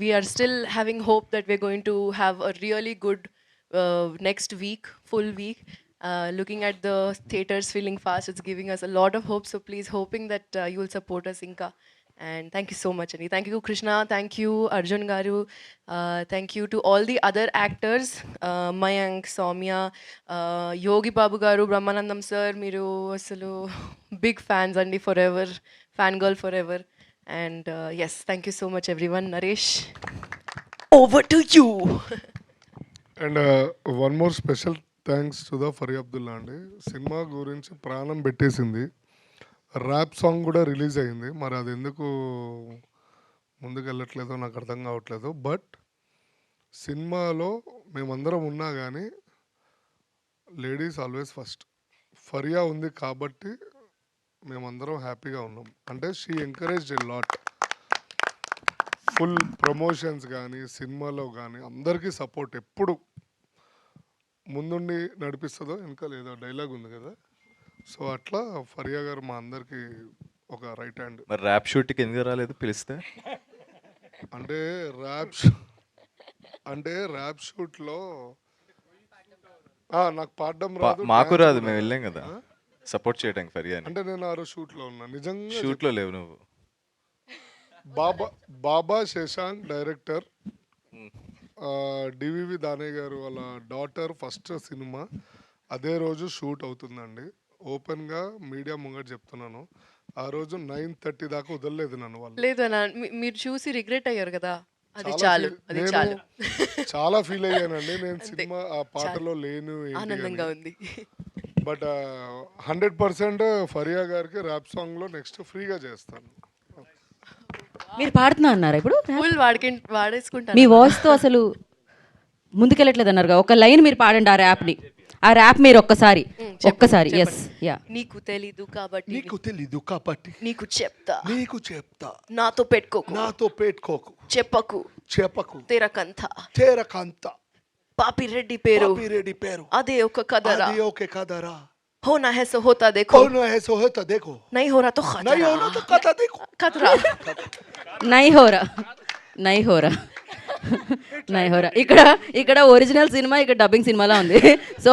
we are still having hope that we're going to have a really good next week, full week. Looking at the theaters filling fast, it's giving us a lot of hope. So please, hoping that you will support us, Inka. And thank you so much, Ani. Thank you, Krishna. Thank you, Arjun Garu. Thank you to all the other actors, Mayank, Soumya, Yogi Babu Garu, Brahmanandam sir. Miru asalu big fans, Andi forever, fangirl forever. And yes, thank you so much, everyone. Naresh, over to you. And one more special thanks to the Fari Abdullah అండి. Cinema గురించి ప్రాణం పెట్టేసింది. Rap song కూడా release అయింది. మరి అది ఎందుకు ముందుకు వెళ్ళట్లేదో నాకు అర్థం కావట్లేదు. బట్ సినిమాలో మేమందరం ఉన్నా కానీ లేడీస్ ఆల్వేస్ ఫస్ట్. ఫరియా ఉంది కాబట్టి మేమందరం హ్యాపీగా ఉన్నాం. అంటే she encouraged a lot. Full promotions కానీ సినిమాలో కానీ అందరికీ సపోర్ట్ ఎప్పుడు ముందుండి నడిపిస్తుందో వెనకాల ఏదో డైలాగ్ ఉంది కదా, సో అట్లా ఫరియా గారు మా అందరికి ఒక రైట్ హ్యాండ్. మరి ర్యాప్ షూట్కి ఎందుకు రాలేదు పిలిస్తే? అంటే ర్యాప్ షూట్లో నాకు పాడడం రాదు, మాకు రాదు, మేము వెళ్ళాం కదా సపోర్ట్ చేయడానికి ఫరియా. అంటే నేను ఆ రోజు షూట్లో ఉన్నా. నిజంగా షూట్లో లేవు నువ్వు. బాబా శశాంక్ డైరెక్టర్, డివివి దానయ్య గారు వాళ్ళ డాటర్ ఫస్ట్ సినిమా అదే రోజు షూట్ అవుతుందండి. ఓపెన్గా మీడియా ముంగట చెప్తున్నాను, ఆ రోజు 9:30 దాకా వదలలేదు నన్ను వాళ్ళు. లేదు అన్న, మీరు చూసి రిగ్రెట్ అయ్యారు కదా, అది చాలు, అది చాలు. చాలా ఫీల్ అయ్యానండి నేను సినిమా ఆ పాటలో లేను. ఆనందంగా ఉంది. బట్ 100% ఫరియా గారికి ర్యాప్ సాంగ్లో నెక్స్ట్ ఫ్రీగా చేస్తాను. మీరు పాడుతున్నా అన్నారా ఇప్పుడు? ఫుల్ వాడేసుకుంటాను. మీ వాయిస్తో అసలు ముందుకెళ్ళట్లేదు అన్నారుగా, ఒక లైన్ మీరు పాడండి ఆ ర్యాప్ని. ఆ ర్యాప్ మీరు ఒక్కసారి ఎస్. యా. నీకు తెలీదు కాబట్టి నీకు చెప్తా నాతో పెట్టుకోకు చెప్పకు తెరకంత పాపిరెడ్డి పేరు అదే ఒక కదరా होना है सो होता देखो नहीं हो रहा तो खतरा నై హోరా ఇక్కడ ఒరిజినల్ సినిమా, ఇక్కడ డబ్బింగ్ సినిమాలా ఉంది. సో